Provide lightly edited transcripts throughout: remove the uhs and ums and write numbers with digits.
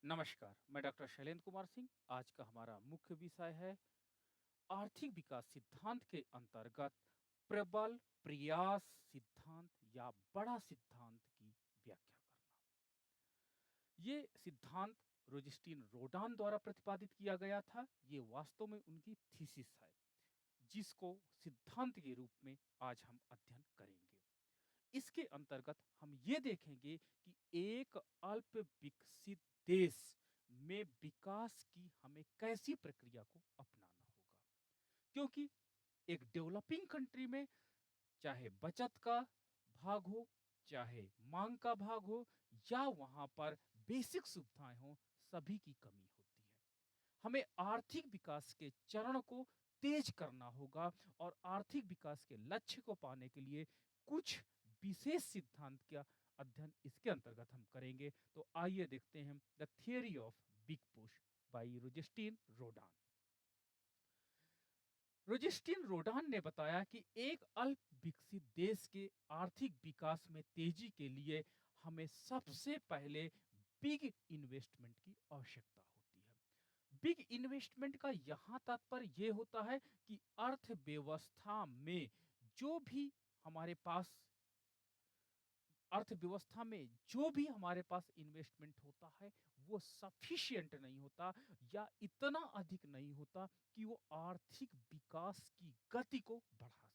नमस्कार, मैं डॉक्टर शैलेंद्र कुमार सिंह। आज का हमारा मुख्य विषय है आर्थिक विकास सिद्धांत के अंतर्गत प्रबल प्रयास सिद्धांत या बड़ा सिद्धांत की व्याख्या करना। ये सिद्धांत रोजिस्टीन रोडान द्वारा प्रतिपादित किया गया था। ये वास्तव में उनकी थीसिस है, जिसको सिद्धांत के रूप में आज हम अध्ययन करेंगे। इसके अंतर्गत हम ये देखेंगे कि एक अल्प विकसित देश में विकास की हमें कैसी प्रक्रिया को अपनाना होगा, क्योंकि एक डेवलपिंग कंट्री में चाहे बचत का भाग हो, चाहे मांग का भाग हो, या वहां पर बेसिक सुविधाएं हो, सभी की कमी होती है। हमें आर्थिक विकास के चरण को तेज करना होगा और आर्थिक विकास के लक्ष्य को पाने के लिए कुछ विशेष सिद्धांत का अध्ययन इसके अंतर्गत हम करेंगे। तो आइए देखते हैं the theory of big push by Rosenstein Rodan. Rosenstein Rodan ने बताया कि एक अल्प विकसित देश के आर्थिक विकास में तेजी के लिए हमें सबसे पहले बिग इन्वेस्टमेंट की आवश्यकता होती है। बिग इन्वेस्टमेंट का यहां तात्पर्य यह होता है कि अर्थव्यवस्था में जो भी हमारे पास अर्थव्यवस्था में जो भी हमारे पास इन्वेस्टमेंट होता है वो सफिशिएंट नहीं होता या इतना अधिक नहीं होता कि वो आर्थिक विकास की गति को बढ़ा सके।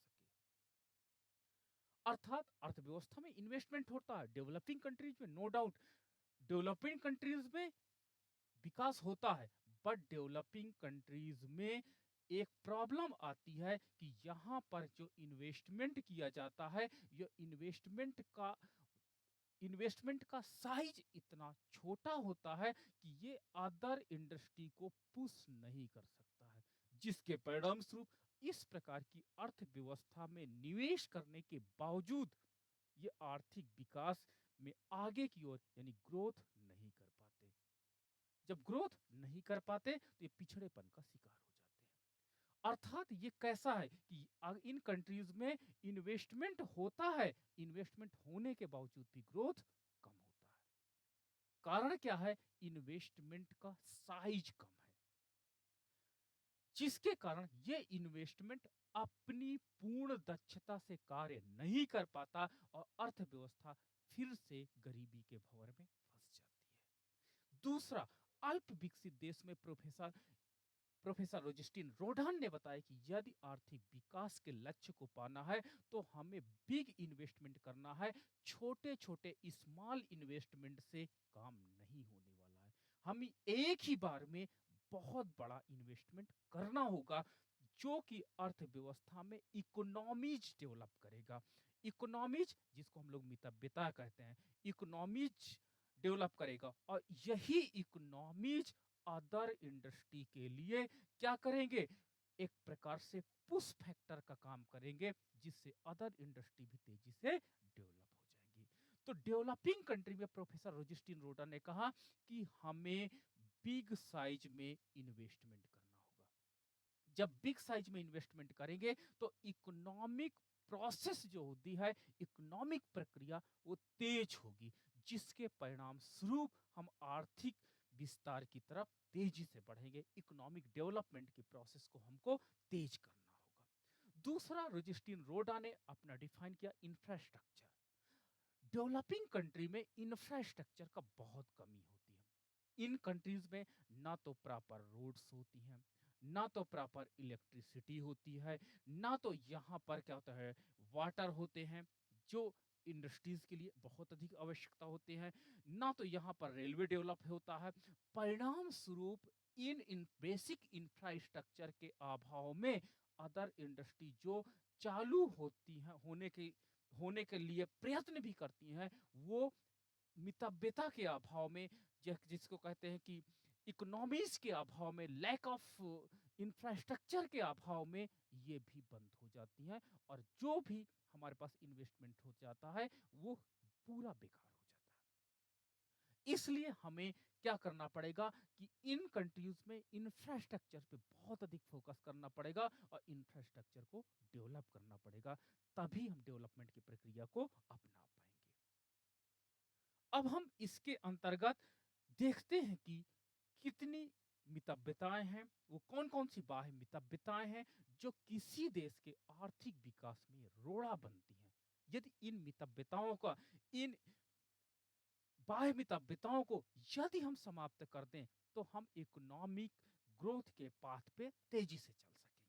अर्थात अर्थव्यवस्था में इन्वेस्टमेंट होता है डेवलपिंग कंट्रीज में, नो डाउट डेवलपिंग कंट्रीज में विकास होता है, बट डेवलपिंग कंट्रीज में एक प्रॉब्लम आती है कि यहां पर जो इन्वेस्टमेंट किया जाता है, यह इन्वेस्टमेंट का साइज इतना छोटा होता है कि ये अदर इंडस्ट्री को पुश नहीं कर सकता है, जिसके परिणाम स्वरूप इस प्रकार की अर्थव्यवस्था में निवेश करने के बावजूद ये आर्थिक विकास में आगे की ओर यानी ग्रोथ नहीं कर पाते। जब ग्रोथ नहीं कर पाते तो ये पिछड़ेपन का शिकार हो जाते हैं। अर्थात ये कैसा है कि इन कंट्रीज में इन्वेस्टमेंट होता है, इन्वेस्टमेंट होने के बावजूद भी ग्रोथ कम होता है। कारण क्या है? इन्वेस्टमेंट का साइज कम है, जिसके कारण ये इन्वेस्टमेंट अपनी पूर्ण दक्षता से कार्य नहीं कर पाता और अर्थव्यवस्था फिर से गरीबी के भंवर में फंस जाती है। दूसरा, अल्प विकसित देश में प्रोफेसर रोजिस्टीन रोडान ने बताया कि यदि आर्थिक विकास के लक्ष्य को पाना है तो हमें बिग इन्वेस्टमेंट करना है। छोटे छोटे स्मॉल इन्वेस्टमेंट से काम नहीं होने वाला है। हमें एक ही बार में बहुत बड़ा इन्वेस्टमेंट करना होगा, जो कि अर्थव्यवस्था में इकोनॉमीज डेवलप करेगा। इकोनॉमीज जिसको हम लोग मितव्यता कहते हैं, इकोनॉमीज डेवलप करेगा और यही इकोनॉमीज अदर इंडस्ट्री के लिए क्या करेंगे? एक प्रकार से पुश फैक्टर का काम करेंगे, जिससे अदर इंडस्ट्री भी तेजी से डेवलप हो जाएंगी। तो डेवलपिंग कंट्री में प्रोफेसर रोजिस्टीन रोडा ने कहा कि हमें बिग साइज में इन्वेस्टमेंट करना होगा। जब बिग साइज में इन्वेस्टमेंट करेंगे तो इकोनॉमिक प्रोसेस जो होती है, इकोनॉमिक प्रक्रिया वो तेज होगी, जिसके परिणाम स्वरूप हम आर्थिक विस्तार की तरफ तेजी से बढ़ेंगे। इकोनॉमिक डेवलपमेंट की प्रोसेस को हमको तेज करना होगा। दूसरा, रजिस्टीन रोडा ने अपना डिफाइन किया इंफ्रास्ट्रक्चर। डेवलपिंग कंट्री में इंफ्रास्ट्रक्चर का बहुत कमी होती है। इन कंट्रीज में ना तो प्रॉपर रोड्स होती हैं, ना तो प्रॉपर इलेक्ट्रिसिटी होती है, ना तो यहाँ पर क्या होता है वाटर होते हैं जो इंडस्ट्रीज के लिए बहुत अधिक आवश्यकता होते हैं, ना तो यहाँ पर रेलवे डेवलप होता है। परिणाम स्वरूप इन बेसिक इंफ्रास्ट्रक्चर के अभाव में अदर इंडस्ट्री जो चालू होती हैं होने के लिए प्रयत्न भी करती हैं, वो मितव्यता के अभाव में, जिसको कहते हैं कि इकोनॉमीज के अभाव में, लैक ऑफ इंफ्रास्ट्रक्चर के अभाव में ये भी बंद हो जाती हैं और जो भी हमारे पास इन्वेस्टमेंट हो जाता है वो पूरा बेकार हो जाता है। इसलिए हमें क्या करना पड़ेगा कि इन कंट्रीज में इंफ्रास्ट्रक्चर पे बहुत अधिक फोकस करना पड़ेगा और इंफ्रास्ट्रक्चर को डेवलप करना पड़ेगा, तभी हम डेवलपमेंट की प्रक्रिया को अपना पाएंगे। अब हम इसके अंतर्गत देखते हैं कि कितनी मितव्यताएं हैं, वो कौन-कौन सी बाह्य मितव्यताएं हैं जो किसी देश के आर्थिक विकास में रोड़ा बनती हैं। यदि इन मितव्यताओं का इन बाह्य मितव्यताओं को यदि हम समाप्त कर दें, तो हम इकोनॉमिक ग्रोथ के पाथ पे तेजी से चल सकेंगे।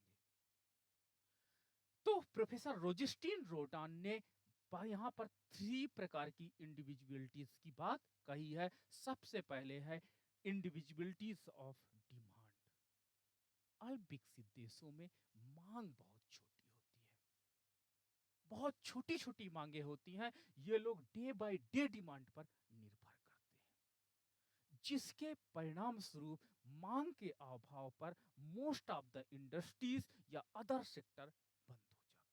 तो प्रोफेसर रोजेस्टीन रोडान ने यहाँ पर 3 प्रकार की इंडिविजुअलिटीज की बात कही है। सबसे पहले है इंडिविजुअलिटीज ऑफ डिमांड। अल्प विकसित देशों में मांग बहुत छोटी होती है, बहुत छोटी छोटी मांगे होती हैं। ये लोग डे बाय डे डिमांड पर निर्भर करते हैं, जिसके परिणाम स्वरूप मांग के अभाव पर मोस्ट ऑफ द इंडस्ट्रीज या अदर सेक्टर बंद हो जाते हैं।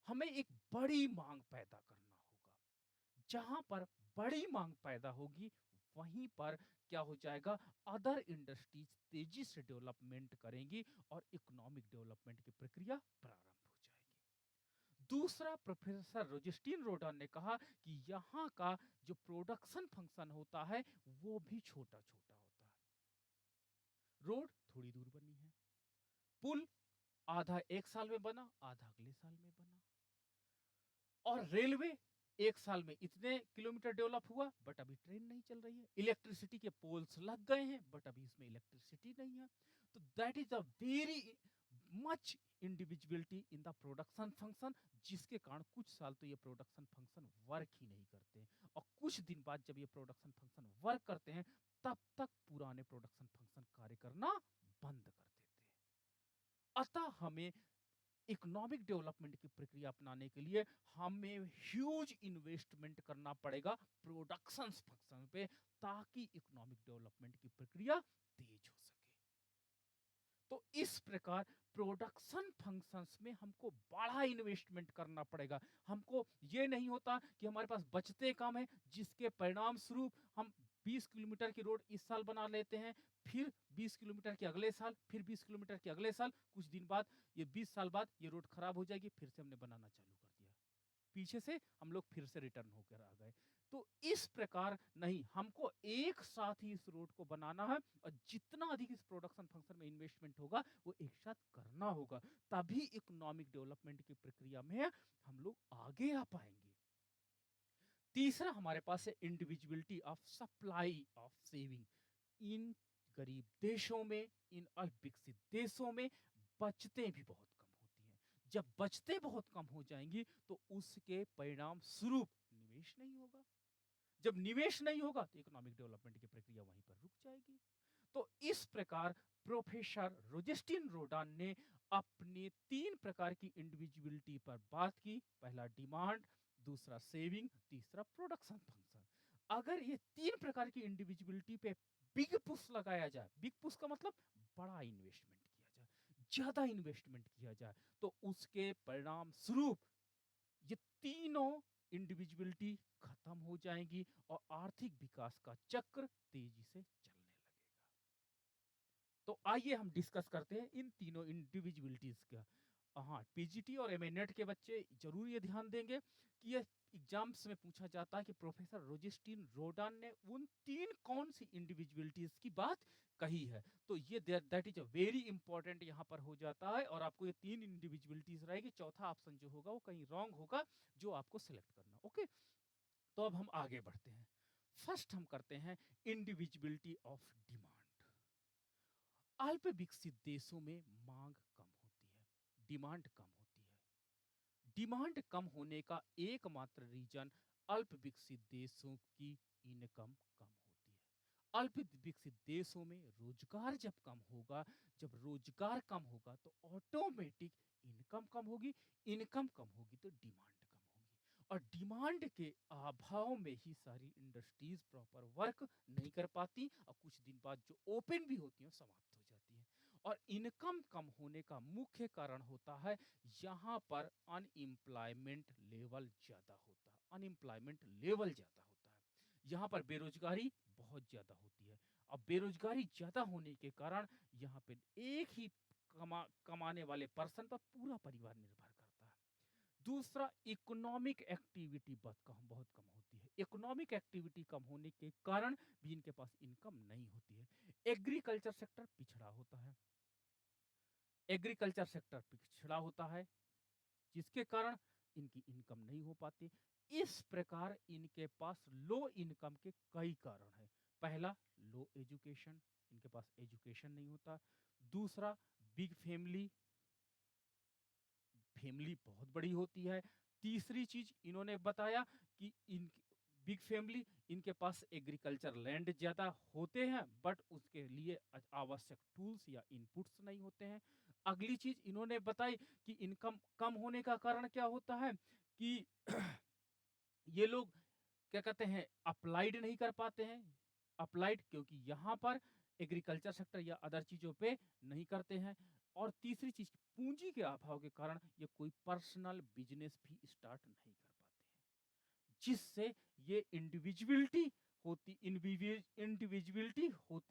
हमें एक बड़ी मांग पैदा करना होगा। जहां पर बड़ी मांग पैदा होगी, वहीं पर क्या हो जाएगा, अदर इंडस्ट्रीज तेजी से डेवलपमेंट करेंगी और इकोनॉमिक डेवलपमेंट की प्रक्रिया प्रारंभ हो जाएगी। दूसरा, प्रोफेसर रोजेस्टीन रोडान ने कहा कि यहाँ का जो प्रोडक्शन फंक्शन होता है वो भी छोटा छोटा होता है। रोड थोड़ी दूर बनी है, पुल आधा एक साल में बना, आधा अगले साल में बना, और रेलवे एक साल में इतने किलोमीटर डेवलप हुआ, बट अभी ट्रेन नहीं चल रही है। इलेक्ट्रिसिटी के पोल्स लग गए हैं, बट अभी इसमें इलेक्ट्रिसिटी नहीं है। तो that is a very much individuality in the production function, जिसके कारण कुछ साल तो ये प्रोडक्शन फंक्शन वर्क ही नहीं करते, और कुछ दिन बाद जब ये प्रोडक्शन फंक्शन वर्क करते हैं, तब तक पुराने प्रोडक्शन फंक्शन कार्य करना बंद कर देते हैं। अतः हमें इकोनॉमिक डेवलपमेंट की प्रक्रिया अपनाने के लिए हमें ह्यूज इन्वेस्टमेंट करना पड़ेगा प्रोडक्शन फंक्शन पे, ताकि इकोनॉमिक डेवलपमेंट की प्रक्रिया तेज हो सके। तो इस प्रकार प्रोडक्शन फंक्शंस में हमको बड़ा इन्वेस्टमेंट करना पड़ेगा। हमको ये नहीं होता कि हमारे पास बचते कम है, जिसके परिणाम स्वरूप हम 20 किलोमीटर की रोड इस साल बना लेते हैं, फिर 20 किलोमीटर के अगले साल, फिर 20 किलोमीटर के अगले साल, कुछ दिन बाद, ये 20 साल बाद ये रोड खराब हो जाएगी, फिर से हमने बनाना चालू कर दिया, पीछे से हम लोग फिर से रिटर्न होकर आ गए। तो इस प्रकार नहीं, हमको एक साथ ही इस रोड को बनाना है, और जितना अधिक इस प्रोडक्शन फंक्शन में इन्वेस्टमेंट होगा वो एक साथ करना होगा, तभी इकोनॉमिक डेवलपमेंट की प्रक्रिया में हम लोग आगे आ पाएंगे। तीसरा हमारे पास है individuality of supply of saving. इन गरीब देशों में, इन अल्प विकसित देशों में बचतें भी बहुत कम होती हैं। जब बचतें बहुत कम हो जाएंगी, तो उसके परिणाम स्वरूप निवेश नहीं होगा। जब निवेश नहीं होगा, तो इकोनॉमिक डेवलपमेंट की प्रक्रिया वहीं पर रुक जाएगी। तो इस प्रकार प्रोफेसर रोजेस्टीन रोडान ने अपने 3 प्रकार की इंडिविजुअलिटी पर बात की। पहला डिमांड, दूसरा सेविंग, तीसरा प्रोडक्शन फंक्शन। अगर ये 3 प्रकार की इंडिविजुअलिटी पे बिग पुश लगाया जाए, बिग पुश का मतलब बड़ा इन्वेस्टमेंट किया जाए, ज्यादा इन्वेस्टमेंट किया जाए, तो उसके परिणाम स्वरूप ये तीनों इंडिविजुअलिटी खत्म हो जाएंगी और आर्थिक विकास का चक्र तेजी से चलने लगेगा। तो आइए हम डिस्कस करते हैं इन तीनों इंडिविजुअलिटीज का। हाँ, पीजीटी और एमए नेट के बच्चे जरूर ये ध्यान देंगे कि ये एग्जाम्स में पूछा जाता है कि प्रोफेसर रोजेस्टीन रोडान ने उन 3 कौन सी इंडिविजुअलिटीज की बात कही है। तो ये that is a very important यहाँ पर हो जाता है, और आपको ये 3 इंडिविजुअलिटीज रहेगी, चौथा ऑप्शन जो होगा वो कहीं रॉन्ग होगा, जो आपको सिलेक्ट करना। ओके, तो अब हम आगे बढ़ते हैं। फर्स्ट हम करते हैं इंडिविजुअलिटी ऑफ डिमांड। अल्प विकसित देशों में मांग कम होती है, डिमांड कम होती है। डिमांड कम होने का एकमात्र रीजन अल्प विकसित देशों की इनकम कम होती है। अल्प विकसित देशों में रोजगार जब कम होगा, जब रोजगार कम होगा, तो ऑटोमेटिक इनकम कम होगी, इनकम कम होगी तो डिमांड कम होगी, और डिमांड के अभाव में ही सारी इंडस्ट्रीज प्रॉपर वर्क नहीं कर पाती, और कुछ दिन बाद जो ओपन भी होती हैं समाप्त हो जाती हैं। और इनकम कम होने का मुख्य कारण होता है यहाँ पर अनएम्प्लॉयमेंट लेवल ज्यादा होता है, अनएम्प्लॉयमेंट लेवल ज्यादा होता है, यहाँ पर बेरोजगारी बहुत ज्यादा होती है। अब बेरोजगारी ज्यादा होने के कारण यहाँ पे एक ही कमाने वाले पर्सन पर पूरा परिवार निर्भर करता है। दूसरा, इकोनॉमिक एक्टिविटी बहुत कम होती है, इकोनॉमिक एक्टिविटी कम होने के कारण भी इनके पास इनकम नहीं होती है। एग्रीकल्चर सेक्टर पिछड़ा होता है, एग्रीकल्चर सेक्टर पिछड़ा होता है, जिसके कारण इनकी इनकम नहीं हो पाती। इस प्रकार इनके पास लो इनकम के कई कारण हैं। पहला, लो एजुकेशन, इनके पास एजुकेशन नहीं होता। दूसरा, बिग फैमिली, फैमिली बहुत बड़ी होती है। तीसरी चीज इन्होंने बताया कि इन बिग फैमिली, इनके पास एग्रीकल्चर लैंड ज्यादा होते हैं बट उसके लिए आवश्यक टूल्स या इनपुट्स नहीं होते हैं। अगली चीज इन्होंने बताई कि इनकम कम होने का कारण क्या होता है कि ये लोग क्या कहते हैं, अप्लाइड नहीं कर पाते हैं। अप्लाइड क्योंकि यहाँ पर एग्रीकल्चर सेक्टर या अदर चीजों पे नहीं करते हैं। और तीसरी चीज, पूंजी के अभाव के कारण ये कोई पर्सनल बिजनेस भी स्टार्ट नहीं कर पाते हैं, जिससे ये इंडिविजुअलिटी होती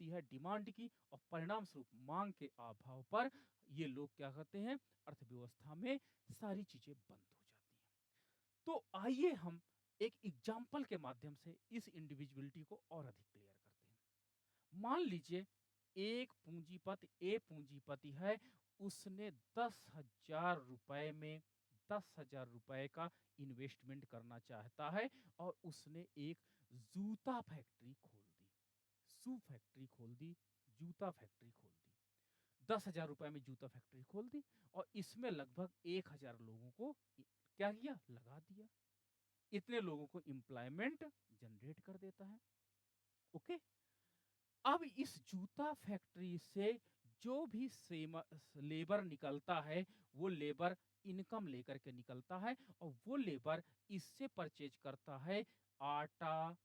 है डिमांड की, और परिणाम स्वरूप मांग के अभाव पर ये लोग क्या करते हैं, अर्थव्यवस्था में सारी चीजें बंद हो जाती हैं। तो आइए हम एक एग्जाम्पल के माध्यम से इस इंडिविजुअलिटी को और अधिक क्लियर करते हैं। मान लीजिए एक पूंजीपति, ए पूंजीपति है, उसने 10,000 रुपए में 10,000 रुपए का इन्वेस्टमेंट करना चाहता है और उसने एक जूता फैक्ट्री खोल दी, शू फैक्ट्री खोल दी, जूता फैक्ट्री खोल दी। 10,000 रुपए में जूता फैक्ट्री खोल दी और इसमें लगभग 1,000 लोगों को क्या किया, लगा दिया। इतने लोगों को एम्प्लॉयमेंट जनरेट कर देता है। ओके, अब इस जूता फैक्ट्री से जो भी लेबर निकलता है, वो लेबर इनकम लेकर के निकलता है और वो लेबर इससे परचेज करता है आटा,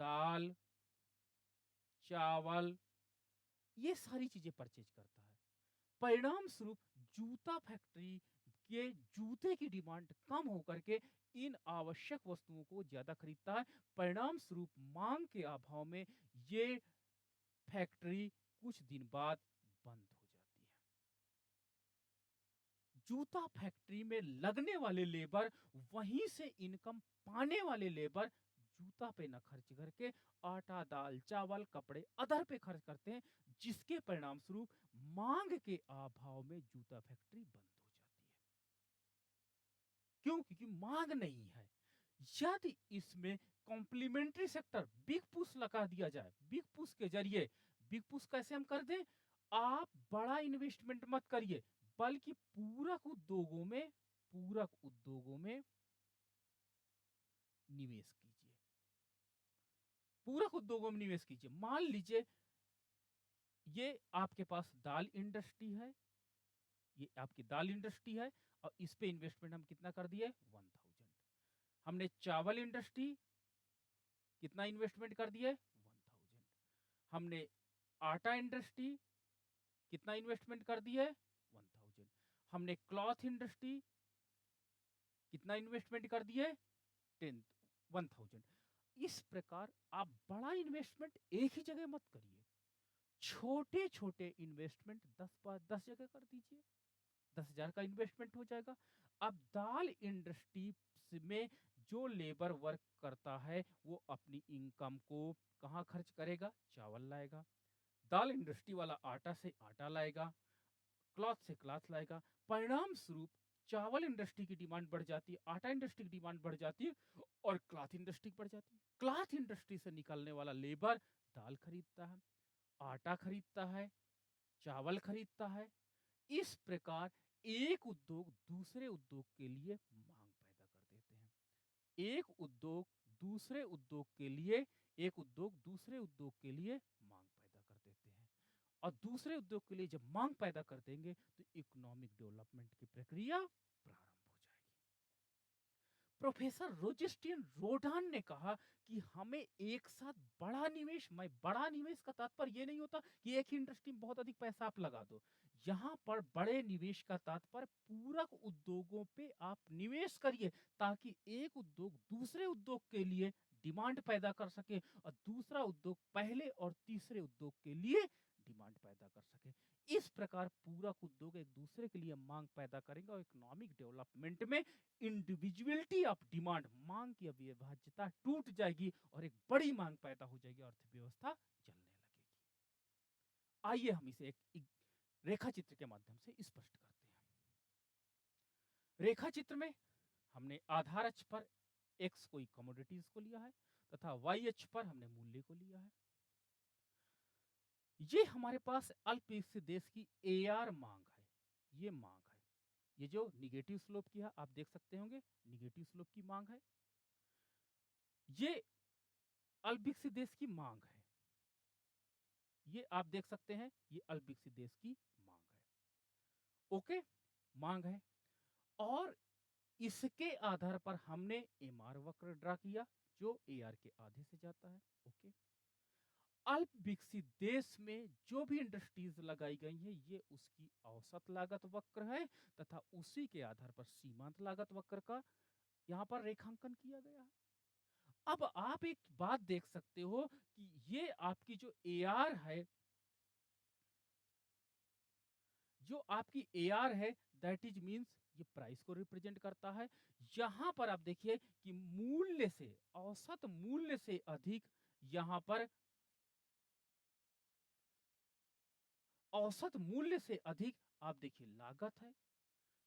दाल, चावल, ये सारी चीजें परचेज करता है। परिणाम स्वरूप जूता फैक्ट्री के जूते की डिमांड कम होकर के इन आवश्यक वस्तुओं को ज्यादा खरीदता है। परिणाम स्वरूप मांग के अभाव में ये फैक्ट्री कुछ दिन बाद बंद हो जाती है। जूता फैक्ट्री में लगने वाले लेबर, वहीं से इनकम पाने वाले लेबर जूता पे न खर्च करके आटा, दाल, चावल, कपड़े अदर पे खर्च करते हैं, जिसके परिणाम स्वरूप मांग के अभाव में जूता फैक्ट्री बंद हो जाती है। क्यों? क्योंकि मांग नहीं है। यदि इसमें कॉम्प्लीमेंट्री सेक्टर बिग पुश लगा दिया जाए, बिग पुश के जरिए, बिग पुश कैसे हम कर दें, आप बड़ा इन्वेस्टमेंट मत करिए, बल्कि पूरक उद्योगों में निवेश कीजिए, पूरक उद्योगों में निवेश कीजिए। मान लीजिए ये आपके पास दाल इंडस्ट्री है, ये आपकी दाल इंडस्ट्री है और इस पे इन्वेस्टमेंट हम कितना कर दिए, 1,000। हमने चावल इंडस्ट्री कितना इन्वेस्टमेंट कर दिए, 1,000। हमने आटा इंडस्ट्री कितना इन्वेस्टमेंट कर दिए, 1,000। हमने क्लॉथ इंडस्ट्री कितना इन्वेस्टमेंट कर दिए, 1,000। इस प्रकार आप बड़ा इन्वेस्टमेंट एक ही जगह मत करिए, छोटे छोटे इन्वेस्टमेंट 10 जगह कर दीजिए, 10,000 का इन्वेस्टमेंट हो जाएगा। अब दाल इंडस्ट्री में जो लेबर वर्क करता है वो अपनी इनकम को कहां खर्च करेगा, चावल लाएगा। दाल इंडस्ट्री वाला आटा से आटा लाएगा, क्लॉथ से क्लॉथ लाएगा। परिणाम स्वरूप चावल इंडस्ट्री की डिमांड बढ़ जाती है, आटा इंडस्ट्री की डिमांड बढ़ जाती है और क्लॉथ इंडस्ट्री बढ़ जाती है। क्लॉथ इंडस्ट्री से निकलने वाला लेबर दाल खरीदता है, आटा खरीदता है, चावल खरीदता है। इस प्रकार एक उद्योग दूसरे उद्योग के लिए मांग पैदा कर देते हैं। एक उद्योग दूसरे उद्योग के लिए एक उद्योग दूसरे उद्योग के लिए मांग पैदा कर देते हैं और दूसरे उद्योग के लिए जब मांग पैदा कर देंगे तो इकोनॉमिक डेवलपमेंट की प्रक्रिया प्रारंभ हो जाएगी। प्रोफेसर रोजेस्टियन रोडान ने कहा कि हमें एक साथ बड़ा निवेश का तात्पर्य ये नहीं होता कि एक ही इंडस्ट्री में बहुत अधिक पैसा आप लगा दो। यहाँ पर बड़े निवेश का तात्पर्य पूरक उद्योगों पे आप निवेश करिए, ताकि एक उद्योग दूसरे उद्योग के लिए डिमांड पैदा कर सके और दूसरा उद्योग पहले और तीसरे उद्योग के लिए डिमांड पैदा कर सके। इस प्रकार पूरा उद्योग एक दूसरे के लिए मांग पैदा करेंगे और इकोनॉमिक डेवलपमेंट में इंडिविजुअलिटी ऑफ डिमांड, मांग की अविभाज्यता टूट जाएगी और एक बड़ी मांग पैदा हो जाएगी, अर्थव्यवस्था चलने लगेगी। आइए हम इसे एक रेखा चित्र के माध्यम से स्पष्ट करते हैं। रेखा चित्र में हमने आधार अक्ष पर एक्स कोई कमोडिटीज को लिया है तथा वाई अक्ष पर हमने मूल्य को लिया है। ये हमारे पास अल्प विकसित देश की एआर मांग है, ये मांग है। ये जो निगेटिव स्लोप की है आप देख सकते होंगे, निगेटिव स्लोप की मांग है। ये अल्प विकसित देश की मांग है, ये आप देख सकते हैं, ये अल्प विकसित देश की मांग है। ओके, मांग है और इसके आधार पर हमने एमआर वक्र ड्रा किया जो एआर के आधे से जाता है। ओके, अल्प विकसित देश में जो भी इंडस्ट्रीज लगाई गई हैं ये उसकी औसत लागत वक्र है तथा उसी के आधार पर सीमांत लागत वक्र का यहाँ पर रेखांकन किया गया है। अब आप एक बात देख सकते हो कि ये आपकी जो एआर है, जो आपकी एआर है दैट इज मींस ये प्राइस को रिप्रेजेंट करता है। यहां पर आप देखिए कि मूल्य से, औसत मूल्य से अधिक यहां पर औसत मूल्य से अधिक आप देखिए लागत है,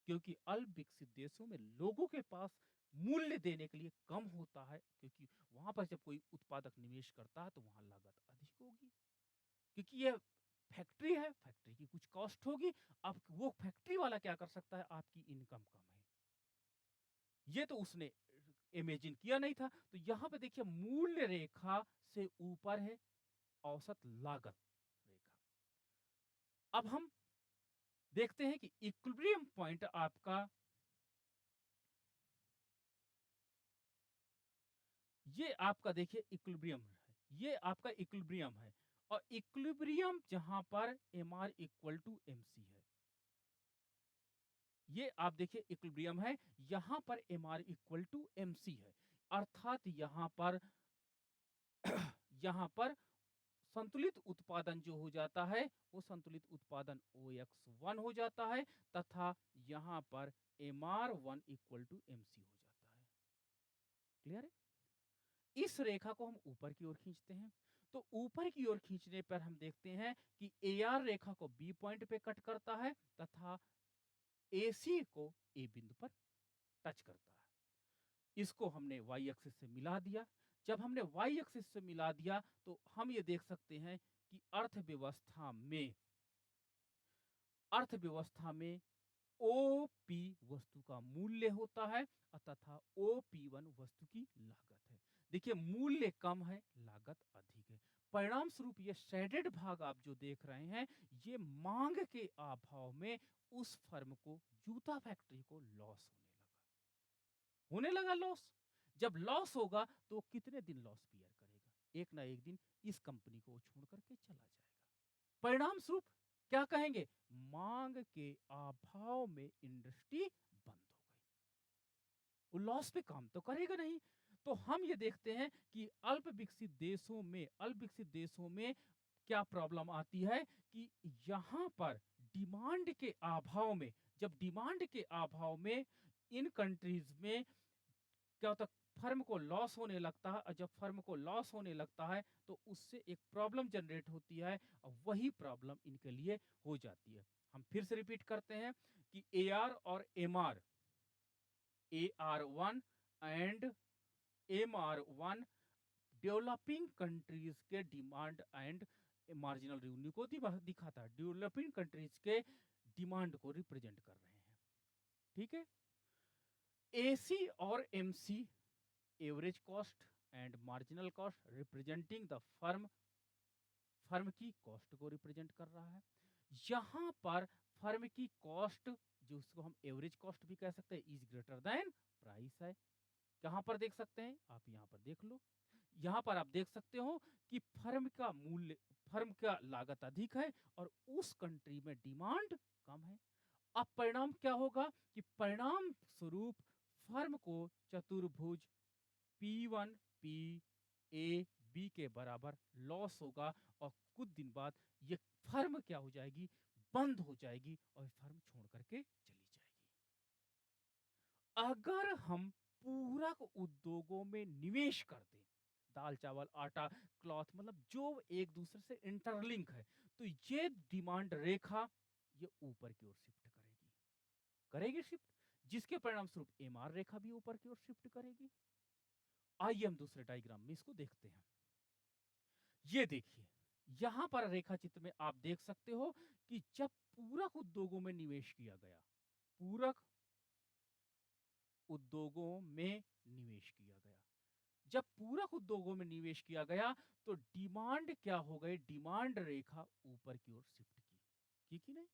क्योंकि अल्प विकसित देशों में लोगों के पास मूल्य देने के लिए कम होता है, क्योंकि वहां पर जब कोई उत्पादक निवेश करता है तो वहां लागत अधिक होगी, क्योंकि ये फैक्ट्री है, फैक्ट्री की कुछ कॉस्ट होगी। अब वो फैक्ट्री वाला क्या कर सकता है, आपकी इनकम कम है, ये तो उसने इमेजिन किया नहीं था। तो यहां पे देखिए मूल्य रेखा से ऊपर है औसत लागत रेखा। अब हम देखते हैं कि इक्विलिब्रियम पॉइंट आपका, ये आपका देखिए इक्विलिब्रियम है, ये आपका इक्विलिब्रियम है और इक्विलिब्रियम जहां पर एमआर इक्वल टू एमसी है, ये आप देखिए इक्विलिब्रियम है, यहां पर एमआर इक्वल टू एमसी है, अर्थात यहां पर संतुलित उत्पादन जो हो जाता है वो संतुलित उत्पादन OX1 हो जाता है तथा यहां पर MR1 इक्वल टू MC हो जाता है। क्लियर है? इस रेखा को हम ऊपर की ओर खींचते हैं, तो ऊपर की ओर खींचने पर हम देखते हैं कि AR रेखा को B पॉइंट पे कट करता है तथा AC को A बिंदु पर टच करता है। इसको हमने Y एक्सिस से मिला दिया। जब हमने Y एक्सिस से मिला दिया तो हम ये देख सकते हैं कि अर्थव्यवस्था में OP वस्तु का मूल्य होता है तथा OP1 वस्तु की लागत है। देखिए मूल्य कम है, लागत अधिक है। परिणाम स्वरूप ये शेडेड भाग आप जो देख रहे हैं, ये मांग के अभाव में उस फर्म को, जूता फैक्ट्री को लॉस होने लगा लॉस। जब लॉस होगा तो कितने दिन लॉस बियर करेगा, एक ना एक दिन इस कंपनी को छोड़ करके चला जाएगा। परिणाम स्वरूप क्या कहेंगे, मांग के अभाव में इंडस्ट्री बंद हो गई, वो लॉस पे काम तो करेगा नहीं। तो हम ये देखते हैं कि अल्प विकसित देशों में क्या प्रॉब्लम आती है कि यहां पर डिमांड के अभाव में, जब डिमांड के अभाव में इन कंट्रीज में क्या होता, फर्म को लॉस होने लगता है और जब फर्म को लॉस होने लगता है तो उससे एक प्रॉब्लम जनरेट होती है और वही प्रॉब्लम इनके लिए हो जाती है। हम फिर से रिपीट करते हैं कि AR और MR, AR1 and MR1 developing countries के डिमांड एंड मार्जिनल रेवेन्यू को दिखाता है, डेवलपिंग कंट्रीज के डिमांड को रिप्रेजेंट कर रहे हैं। ठीक है, AC और MC average cost and marginal cost representing the firm की कॉस्ट को रिप्रेजेंट कर रहा है। यहां पर फर्म की कॉस्ट, जिसको हम एवरेज कॉस्ट भी कह सकते हैं, इज ग्रेटर देन प्राइस है। कहां पर देख सकते हैं आप, यहां पर देख लो, यहां पर आप देख सकते हो कि फर्म का लागत अधिक है और उस कंट्री में डिमांड कम है। अब परिणाम क्या होगा कि परिणाम स्वरूप फर्म को चतुर्भुज P1 P A बी के बराबर लॉस होगा और कुछ दिन बाद ये फर्म क्या हो जाएगी, बंद हो जाएगी और फर्म छोड़ करके चली जाएगी। अगर हम पूरक उद्योगों में निवेश कर दें, दाल चावल आटा क्लॉथ, मतलब जो एक दूसरे से इंटरलिंक है, तो ये डिमांड रेखा ये ऊपर की ओर शिफ्ट करेगी शिफ्ट, जिसके परिणाम स्वरूप एमआर रेखा भी ऊपर की ओर शिफ्ट करेगी। आइए हम दूसरे डायग्राम में इसको देखते हैं। ये देखिए, यहां पर रेखा चित्र में आप देख सकते हो कि जब पूरक उद्योगों में निवेश किया गया, पूरक उद्योगों में निवेश किया गया, जब पूरक उद्योगों में निवेश किया गया तो डिमांड क्या हो गई, डिमांड रेखा ऊपर की ओर शिफ्ट की कि नहीं,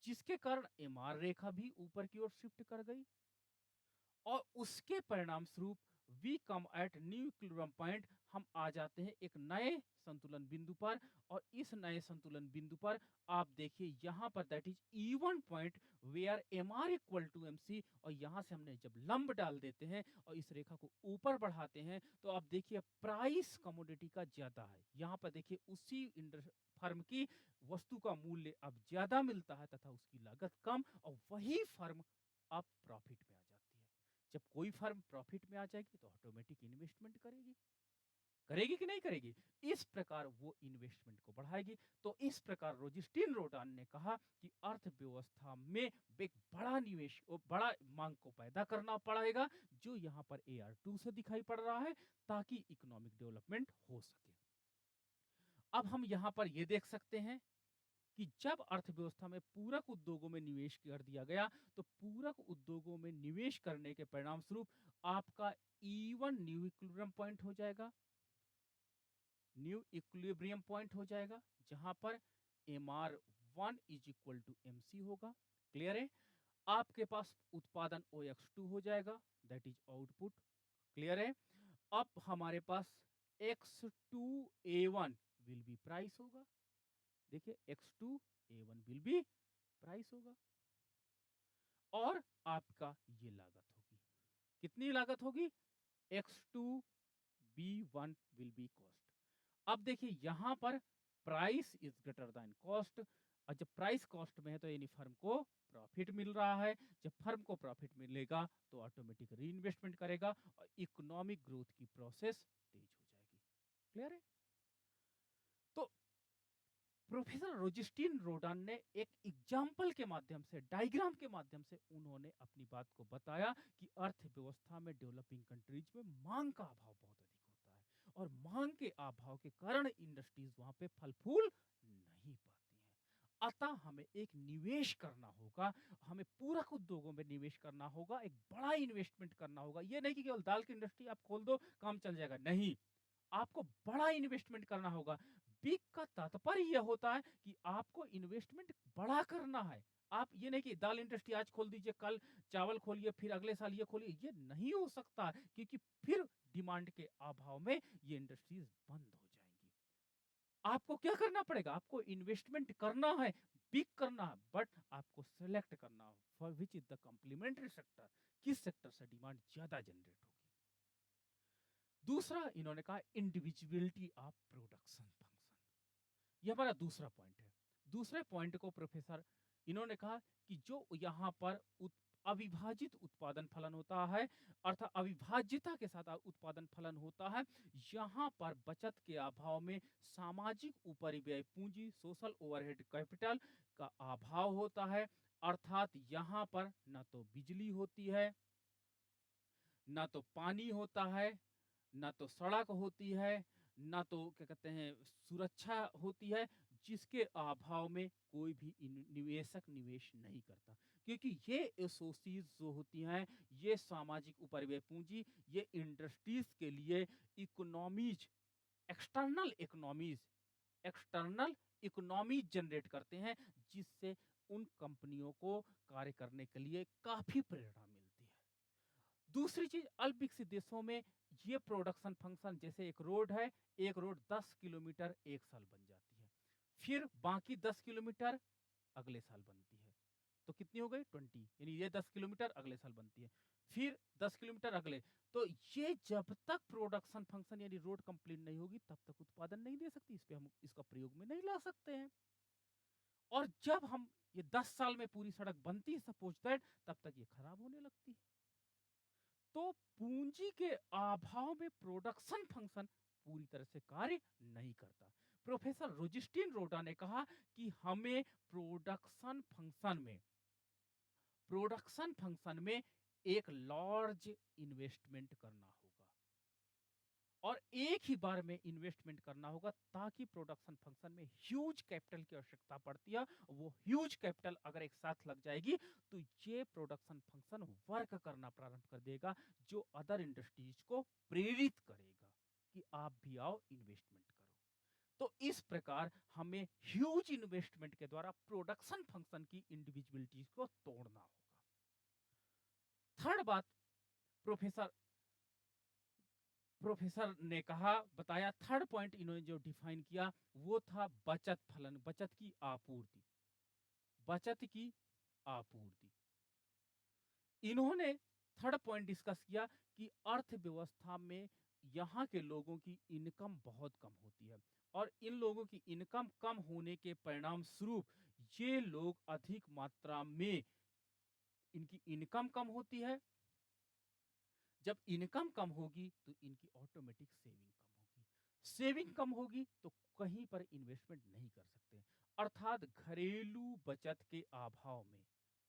जिसके कारण एमआर रेखा भी ऊपर की ओर शिफ्ट कर गई और उसके परिणाम स्वरूप we come at new equilibrium point, हम आ जाते हैं एक नए संतुलन बिंदु पर। और इस नए संतुलन बिंदु पर आप देखिए यहां पर that is even point where M R equal to M C, और यहां से हमने जब लंब डाल देते हैं और इस रेखा को ऊपर बढ़ाते हैं तो आप देखिए प्राइस कमोडिटी का ज्यादा है। यहां पर देखिए उसी फर्म की वस्तु का मूल्य अब ज्यादा मिलता है तथा उसकी लागत कम, और वही फर्म अब प्रॉफिट में आ जाती है। जब कोई फर्म प्रॉफिट में आ जाएगी तो ऑटोमेटिक इन्वेस्टमेंट करेगी, करेगी कि नहीं करेगी, इस प्रकार वो इन्वेस्टमेंट को बढ़ाएगी। तो इस प्रकार रोजिस्टीन रोडान ने कहा कि अर्थव्यवस्था में एक बड़ा निवेश और बड़ा मांग को पैदा करना पड़ेगा, जो यहाँ पर AR2 से दिखाई पड़ रहा है, ताकि इकोनॉमिक डेवलपमेंट हो सके। अब हम यहाँ पर ये देख सकते हैं कि जब अर्थव्यवस्था में पूरक उद्योगों में निवेश कर दिया गया तो पूरक उद्योगों में निवेश करने के परिणाम स्वरूप आपका E1 न्यू इक्विलिब्रियम पॉइंट हो जाएगा, न्यू इक्विलिब्रियम पॉइंट हो जाएगा, जहां पर MR1 is equal to MC होगा। क्लियर है? आपके पास उत्पादन OX2 हो जाएगा, दैट इज आउटपुट। क्लियर है? अब हमारे पास X2A1 विल बी प्राइस होगा। देखिए X2A1 विल बी प्राइस होगा और आपका ये लागत होगी, कितनी लागत होगी, X2B1 विल बी कॉस्ट। अब देखिए यहां पर price is greater than cost, और जब प्राइस कॉस्ट में है तो यानी फर्म को प्रॉफिट मिल रहा है। जब फर्म को प्रॉफिट मिलेगा तो ऑटोमेटिक री इन्वेस्टमेंट करेगा और इकोनॉमिक ग्रोथ की प्रोसेस तेज हो जाएगी। क्लियर है? तो प्रोफेसर रोजिस्टीन रोडान ने एक एग्जाम्पल के माध्यम से, डायग्राम के माध्यम से उन्होंने अपनी बात को बताया कि अर्थव्यवस्था में डेवलपिंग कंट्रीज में मांग का अभाव बहुत अधिक होता है और मांग के अभाव के कारण इंडस्ट्रीज वहां पे फल फूल नहीं पाती हैं। अतः हमें एक निवेश करना होगा, हमें पूरक उद्योगों में निवेश करना होगा, एक बड़ा इन्वेस्टमेंट करना होगा। ये नहीं कि केवल दाल की इंडस्ट्री आप खोल दो काम चल जाएगा, नहीं, आपको बड़ा इन्वेस्टमेंट करना होगा। बिग का तात्पर्य यह होता है कि आपको इन्वेस्टमेंट बड़ा करना है। आप ये नहीं कि दाल इंडस्ट्री आज खोल दीजिए, कल चावल खोलिए, फिर अगले साल ये खोलिए, ये नहीं हो सकता, क्योंकि फिर डिमांड के अभाव में ये इंडस्ट्रीज बंद हो जाएंगी। आपको क्या करना पड़ेगा, आपको इन्वेस्टमेंट करना है, बिग करना है, बट आपको सेलेक्ट करना है for which is the complementary sector, किस सेक्टर से डिमांड ज्यादा जनरेट होगी। दूसरा इन्होंने कहा इंडिविजुअलिटी ऑफ प्रोडक्शन फंक्शन, यह हमारा दूसरा पॉइंट है। दूसरे पॉइंट को प्रोफेसर इन्होंने कहा कि जो यहाँ पर अविभाजित उत्पादन फलन होता है, अर्थात अविभाज्यता के साथ उत्पादन फलन होता है, यहाँ पर बचत के अभाव में सामाजिक उपरिव्यय पूंजी, सोशल ओवरहेड कैपिटल का अभाव होता है। अर्थात यहाँ पर न तो बिजली होती है, ना तो पानी होता है, ना तो सड़क होती है, ना तो क्या कहते हैं सुरक्षा होती है, जिसके अभाव में कोई भी निवेशक निवेश नहीं करता। क्योंकि ये एसोसीज जो होती हैं, ये सामाजिक उपरिव्यय पूंजी, ये इंडस्ट्रीज के लिए economies, external economies, external economies generate करते हैं, जिससे उन कंपनियों को कार्य करने के लिए काफी प्रेरणा मिलती है। दूसरी चीज, अल्प विकसित देशों में ये प्रोडक्शन फंक्शन, जैसे एक रोड है, एक रोड 10 किलोमीटर एक साल बन जाती है, फिर बाकी 10 किलोमीटर अगले साल बनती है, तो कितनी हो गई 20, यानी ये 10 किलोमीटर अगले साल बनती है, फिर 10 किलोमीटर अगले। तो ये जब तक प्रोडक्शन फंक्शन यानी रोड कंप्लीट नहीं होगी तब तक उत्पादन नहीं दे सकती, इस पे हम इसका प्रयोग में नहीं ला सकते हैं। और जब हम ये 10 साल में पूरी सड़क बनती है सपोज दैट, तब तक ये खराब होने लगती है। तो पूंजी के अभाव में प्रोडक्शन फंक्शन पूरी तरह से कार्य नहीं करता। प्रोफेसर रोजिस्टीन रोडा ने कहा कि हमें प्रोडक्शन फंक्शन में एक लार्ज इन्वेस्टमेंट करना होगा और एक ही बार में इन्वेस्टमेंट करना होगा, ताकि प्रोडक्शन फंक्शन में ह्यूज कैपिटल की आवश्यकता पड़ती है। वो ह्यूज कैपिटल अगर एक साथ लग जाएगी तो ये प्रोडक्शन फंक्शन वर्क करना प्रारंभ कर देगा, जो अदर इंडस्ट्रीज को प्रेरित करेगा कि आप भी आओ इन्वेस्टमेंट करो। तो इस प्रकार हमें ह्यूज इन्वेस्टमेंट के द्वारा प्रोडक्शन फंक्शन की इंडिविजुअलिटीज को तोड़ना होगा। थर्ड बात प्रोफेसर प्रोफेसर ने कहा, बताया, थर्ड पॉइंट इन्होंने जो डिफाइन किया वो था बचत फलन, बचत की आपूर्ति। इन्होंने थर्ड पॉइंट डिस्कस किया कि अर्थव्यवस्था में यहाँ के लोगों की इनकम बहुत कम होती है और इन लोगों की इनकम कम होने के परिणाम स्वरूप ये लोग अधिक मात्रा में, इनकी इनकम कम होती है। जब इनकम कम होगी तो इनकी ऑटोमेटिक सेविंग कम होगी तो कहीं पर इन्वेस्टमेंट नहीं कर सकते, अर्थात घरेलू बचत के अभाव में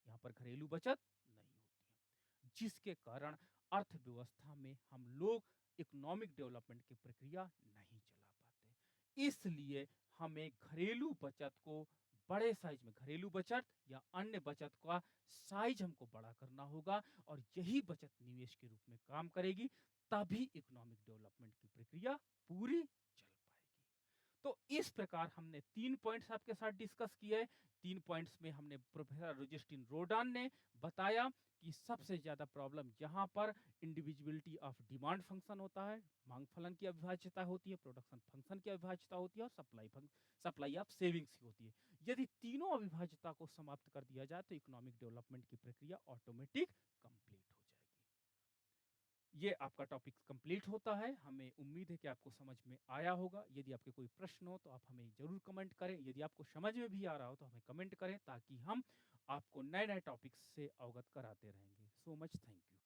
यहाँ पर घरेलू बचत नहीं होती है, जिसके कारण अर्थव्यवस्था में हम लोग इकोनॉमिक डेवलपमेंट की प्रक्रिया नहीं चला पाते। इसलिए हमें घरेलू बचत को बड़े साइज में, घरेलू बचत या अन्य बचत का साइज हमको बड़ा करना होगा और यही बचत निवेश के रूप में काम करेगी, तभी इकोनॉमिक डेवलपमेंट की प्रक्रिया पूरी चल पाएगी। तो इस प्रकार हमने 3 पॉइंट्स आपके साथ डिस्कस किए। 3 पॉइंट्स में हमने प्रोफेसर रोजिस्टीन रोडान ने बताया कि सबसे ज्यादा प्रॉब्लम यहाँ पर इंडिविजुअलिटी ऑफ डिमांड फंक्शन होता है, मांग फलन की अविभाज्यता होती है, प्रोडक्शन फंक्शन की अविभाज्यता होती है और सप्लाई ऑफ सेविंग्स की होती है। यदि तीनों अविभाज्यता को समाप्त कर दिया जाए तो इकोनॉमिक डेवलपमेंट की प्रक्रिया ऑटोमेटिक कंप्लीट हो जाएगी। ये आपका टॉपिक कंप्लीट होता है। हमें उम्मीद है कि आपको समझ में आया होगा। यदि आपके कोई प्रश्न हो तो आप हमें जरूर कमेंट करें। यदि आपको समझ में भी आ रहा हो तो हमें कमेंट करें, ताकि हम आपको नए नए टॉपिक्स से अवगत कराते रहेंगे। So much, thank you.